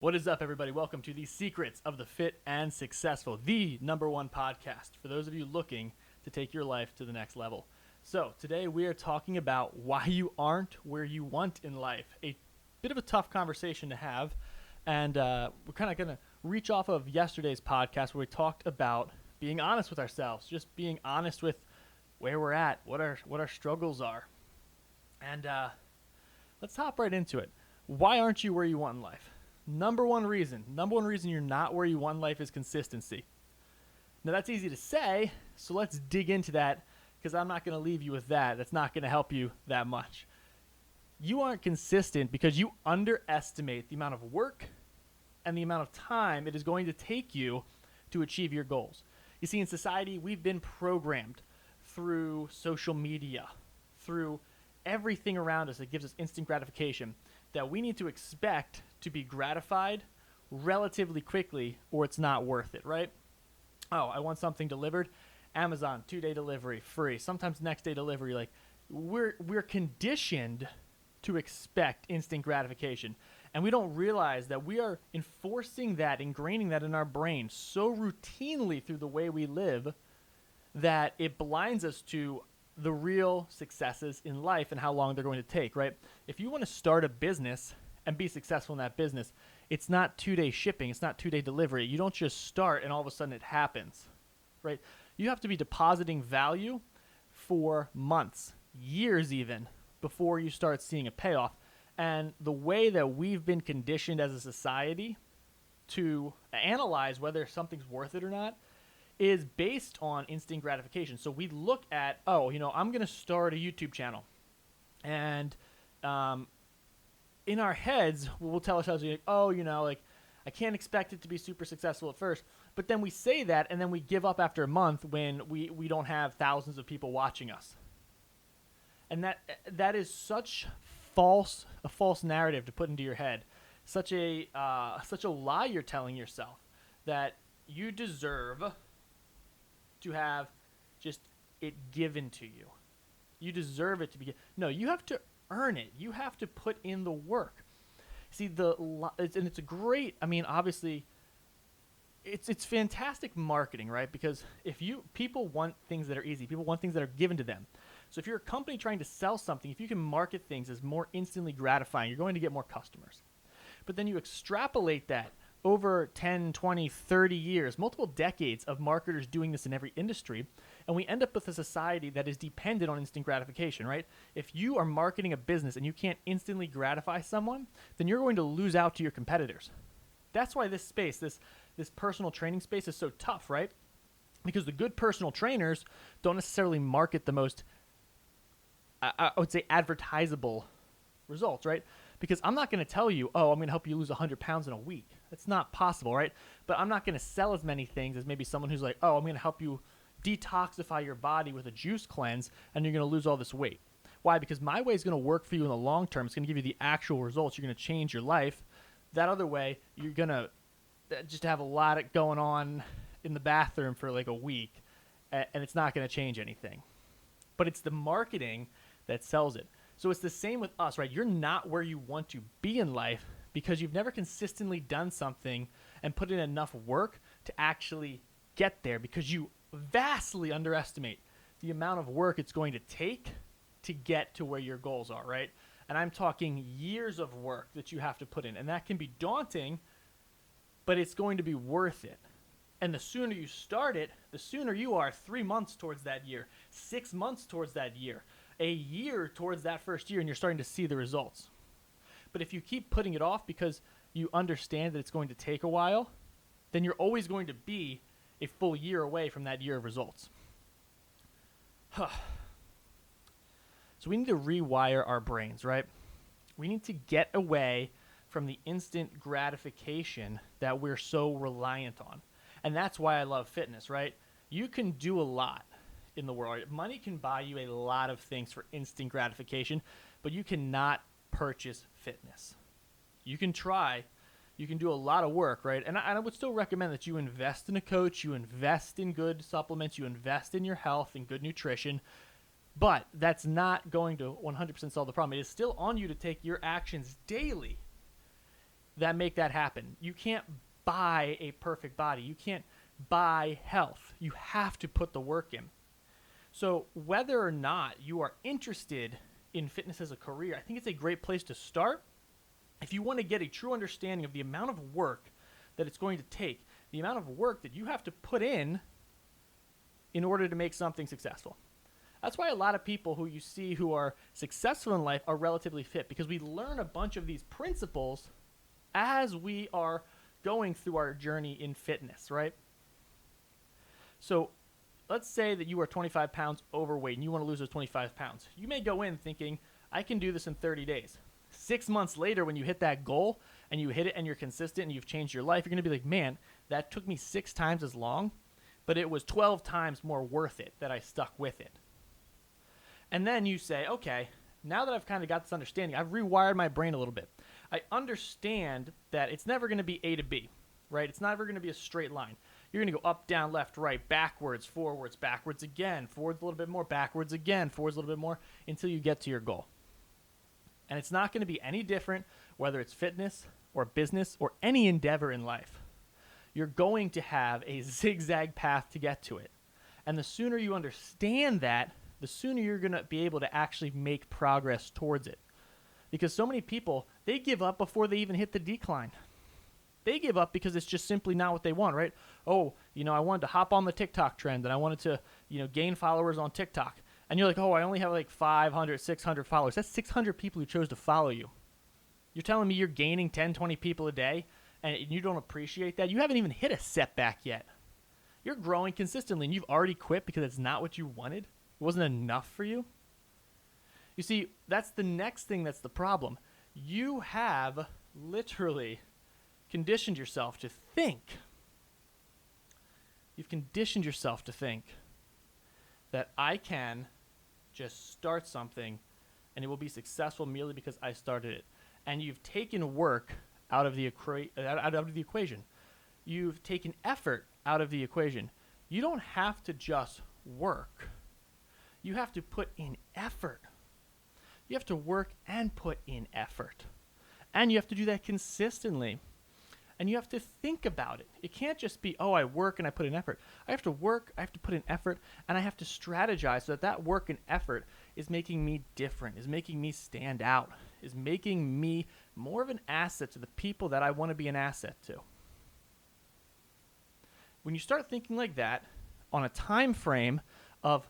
What is up, everybody? Welcome to the Secrets of the Fit and Successful, the #1 podcast for those of you looking to take your life to the next level. So today we are talking about why you aren't where you want in life. A bit of a tough conversation to have, and we're kind of going to reach off of yesterday's podcast where we talked about being honest with ourselves, just being honest with where we're at, what our struggles are. And let's hop right into it. Why aren't you where you want in life? Number one reason you're not where you want in life is consistency. Now that's easy to say, so let's dig into that because I'm not going to leave you with that. That's not going to help you that much. You aren't consistent because you underestimate the amount of work and the amount of time it is going to take you to achieve your goals. You see, in society, we've been programmed through social media, through everything around us that gives us instant gratification, that we need to expect to be gratified relatively quickly or it's not worth it, right? Oh, I want something delivered. Amazon, 2-day delivery, free. Sometimes next day delivery. Like we're conditioned to expect instant gratification. And we don't realize that we are enforcing that, ingraining that in our brain so routinely through the way we live that it blinds us to the real successes in life and how long they're going to take, right? If you want to start a business and be successful in that business, it's not 2-day shipping, it's not 2-day delivery. You don't just start and all of a sudden it happens, right? You have to be depositing value for months, years even, before you start seeing a payoff. And the way that we've been conditioned as a society to analyze whether something's worth it or not is based on instant gratification. So we look at, I'm going to start a YouTube channel. And in our heads, we'll tell ourselves, I can't expect it to be super successful at first. But then we say that, and then we give up after a month when we don't have thousands of people watching us. And that is such a false narrative to put into your head. Such a lie you're telling yourself that you deserve to have just it given to you. You deserve it to be. No, you have to earn it. You have to put in the work. See, it's a great. Obviously, it's fantastic marketing, right? Because people want things that are easy. People want things that are given to them. So if you're a company trying to sell something, if you can market things as more instantly gratifying, you're going to get more customers. But then you extrapolate that over 10, 20, 30 years, multiple decades of marketers doing this in every industry, and we end up with a society that is dependent on instant gratification, right? If you are marketing a business and you can't instantly gratify someone, then you're going to lose out to your competitors. That's why this space, this personal training space is so tough, right? Because the good personal trainers don't necessarily market the most, I would say, advertisable results, right? Because I'm not going to tell you, I'm going to help you lose 100 pounds in a week. That's not possible, right? But I'm not going to sell as many things as maybe someone who's like, I'm going to help you detoxify your body with a juice cleanse and you're going to lose all this weight. Why? Because my way is going to work for you in the long term. It's going to give you the actual results. You're going to change your life. That other way, you're going to just have a lot going on in the bathroom for like a week and it's not going to change anything. But it's the marketing that sells it. So it's the same with us, right? You're not where you want to be in life because you've never consistently done something and put in enough work to actually get there because you vastly underestimate the amount of work it's going to take to get to where your goals are, right? And I'm talking years of work that you have to put in. And that can be daunting, but it's going to be worth it. And the sooner you start it, the sooner you are 3 months towards that year, 6 months towards that year, a year towards that first year, and you're starting to see the results. But if you keep putting it off because you understand that it's going to take a while, then you're always going to be a full year away from that year of results. So we need to rewire our brains, right? We need to get away from the instant gratification that we're so reliant on. And that's why I love fitness, right? You can do a lot in the world. Money can buy you a lot of things for instant gratification, but you cannot purchase fitness. You can try. You can do a lot of work, right? And I would still recommend that you invest in a coach, you invest in good supplements, you invest in your health and good nutrition, but that's not going to 100% solve the problem. It is still on you to take your actions daily that make that happen. You can't buy a perfect body. You can't buy health. You have to put the work in. So whether or not you are interested in fitness as a career, I think it's a great place to start. If you want to get a true understanding of the amount of work that it's going to take, the amount of work that you have to put in order to make something successful. That's why a lot of people who you see who are successful in life are relatively fit, because we learn a bunch of these principles as we are going through our journey in fitness, right? So let's say that you are 25 pounds overweight and you want to lose those 25 pounds. You may go in thinking, I can do this in 30 days. 6 months later, when you hit that goal and you hit it and you're consistent and you've changed your life, you're going to be like, man, that took me 6 times as long, but it was 12 times more worth it that I stuck with it. And then you say, okay, now that I've kind of got this understanding, I've rewired my brain a little bit. I understand that it's never going to be A to B, right? It's never going to be a straight line. You're going to go up, down, left, right, backwards, forwards, backwards again, forwards a little bit more, backwards again, forwards a little bit more, until you get to your goal. And it's not going to be any different whether it's fitness or business or any endeavor in life. You're going to have a zigzag path to get to it. And the sooner you understand that, the sooner you're going to be able to actually make progress towards it. Because so many people, they give up before they even hit the decline. They give up because it's just simply not what they want, right? Oh, I wanted to hop on the TikTok trend and I wanted to, gain followers on TikTok. And you're like, oh, I only have like 500, 600 followers. That's 600 people who chose to follow you. You're telling me you're gaining 10, 20 people a day and you don't appreciate that? You haven't even hit a setback yet. You're growing consistently and you've already quit because it's not what you wanted. It wasn't enough for you. You see, that's the next thing that's the problem. You have literally conditioned yourself to think. You've conditioned yourself to think that I can just start something and it will be successful merely because I started it. And you've taken work out of the equation. You've taken effort out of the equation. You don't have to just work. You have to put in effort. You have to work and put in effort. And you have to do that consistently. And you have to think about it. It can't just be, oh, I work and I put in effort. I have to work, I have to put in effort, and I have to strategize so that work and effort is making me different, is making me stand out, is making me more of an asset to the people that I want to be an asset to. When you start thinking like that on a time frame of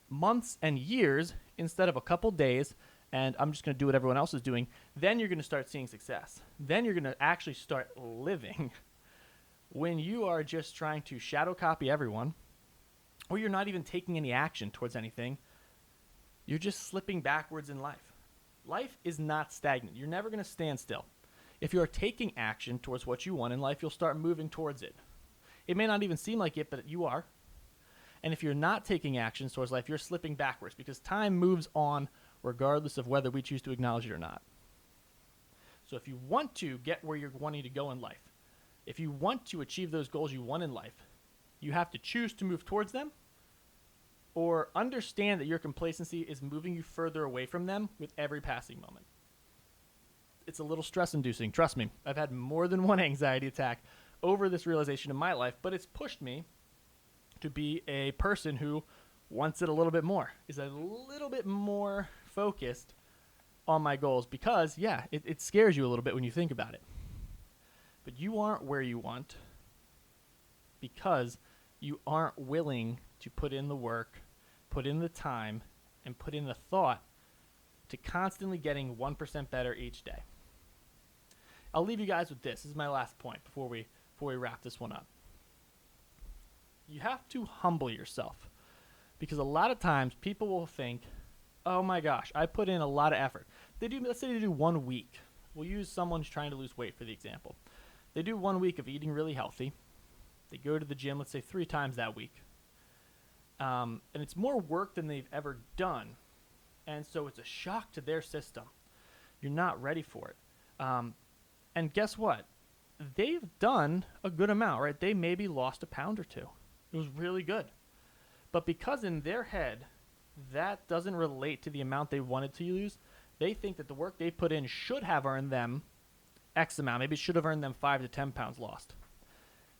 months and years instead of a couple days, and I'm just going to do what everyone else is doing, then you're going to start seeing success. Then you're going to actually start living. When you are just trying to shadow copy everyone, or you're not even taking any action towards anything, you're just slipping backwards in life. Life is not stagnant. You're never going to stand still. If you're taking action towards what you want in life, you'll start moving towards it. It may not even seem like it, but you are. And if you're not taking actions towards life, you're slipping backwards because time moves on regardless of whether we choose to acknowledge it or not. So if you want to get where you're wanting to go in life, if you want to achieve those goals you want in life, you have to choose to move towards them or understand that your complacency is moving you further away from them with every passing moment. It's a little stress-inducing. Trust me, I've had more than one anxiety attack over this realization in my life, but it's pushed me to be a person who wants it a little bit more, is a little bit more focused on my goals because, yeah, it scares you a little bit when you think about it. But you aren't where you want because you aren't willing to put in the work, put in the time, and put in the thought to constantly getting 1% better each day. I'll leave you guys with this. This is my last point before we wrap this one up. You have to humble yourself because a lot of times people will think, oh my gosh, I put in a lot of effort. Let's say they do 1 week. We'll use someone who's trying to lose weight for the example. They do 1 week of eating really healthy. They go to the gym, let's say 3 times that week. And it's more work than they've ever done. And so it's a shock to their system. You're not ready for it. And guess what? They've done a good amount, right? They maybe lost a pound or 2. It was really good. But because in their head, that doesn't relate to the amount they wanted to lose, they think that the work they put in should have earned them X amount. Maybe it should have earned them 5 to 10 pounds lost.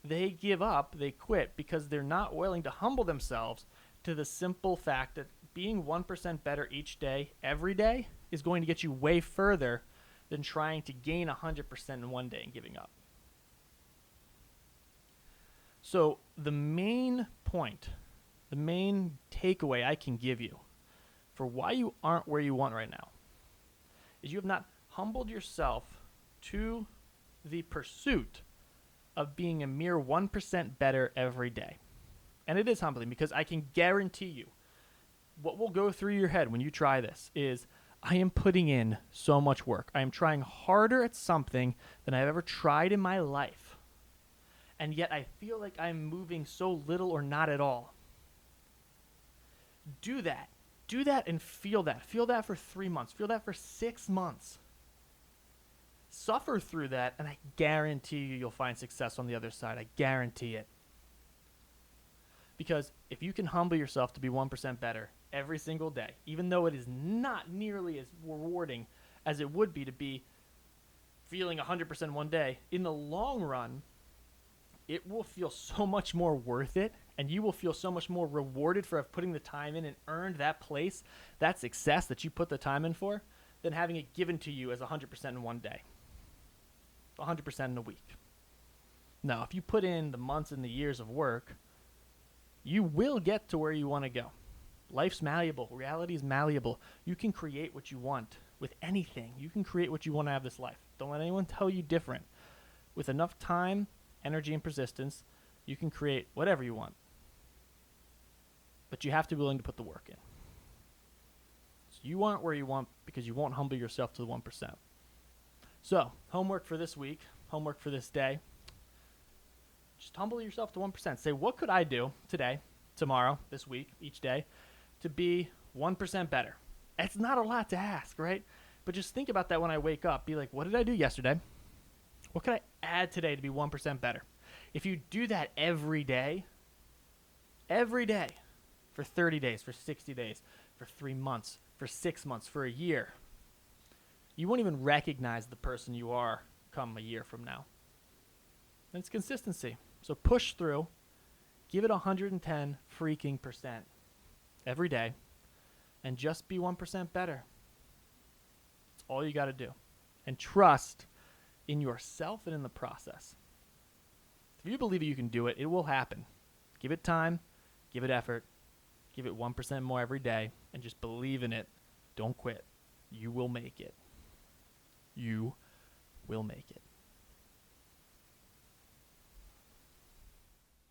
They give up, they quit because they're not willing to humble themselves to the simple fact that being 1% better each day, every day, is going to get you way further than trying to gain 100% in one day and giving up. So the main point, the main takeaway I can give you for why you aren't where you want right now is you have not humbled yourself to the pursuit of being a mere 1% better every day. And it is humbling because I can guarantee you what will go through your head when you try this is I am putting in so much work. I am trying harder at something than I've ever tried in my life. And yet I feel like I'm moving so little or not at all. Do that. Do that and feel that. Feel that for 3 months. Feel that for 6 months. Suffer through that, and I guarantee you'll find success on the other side. I guarantee it. Because if you can humble yourself to be 1% better every single day, even though it is not nearly as rewarding as it would be to be feeling 100% one day, in the long run, it will feel so much more worth it, and you will feel so much more rewarded for putting the time in and earned that place, that success that you put the time in for, than having it given to you as 100% in one day, 100% in a week. Now, if you put in the months and the years of work, you will get to where you want to go. Life's malleable. Reality is malleable. You can create what you want with anything. You can create what you want to have this life. Don't let anyone tell you different. With enough time, energy, and persistence, you can create whatever you want. But you have to be willing to put the work in. So you aren't where you want because you won't humble yourself to the 1%. So, homework for this week, homework for this day. Just humble yourself to 1%. Say, what could I do today, tomorrow, this week, each day, to be 1% better? It's not a lot to ask, right? But just think about that when I wake up. Be like, what did I do yesterday? What can I add today to be 1% better? If you do that every day, for 30 days, for 60 days, for 3 months, for 6 months, for a year, you won't even recognize the person you are come a year from now. And it's consistency. So push through. Give it 110 freaking percent every day. And just be 1% better. That's all you got to do. And trust in yourself and in the process. If you believe you can do it, it will happen. Give it time. Give it effort. Give it 1% more every day. And just believe in it. Don't quit. You will make it. You will make it.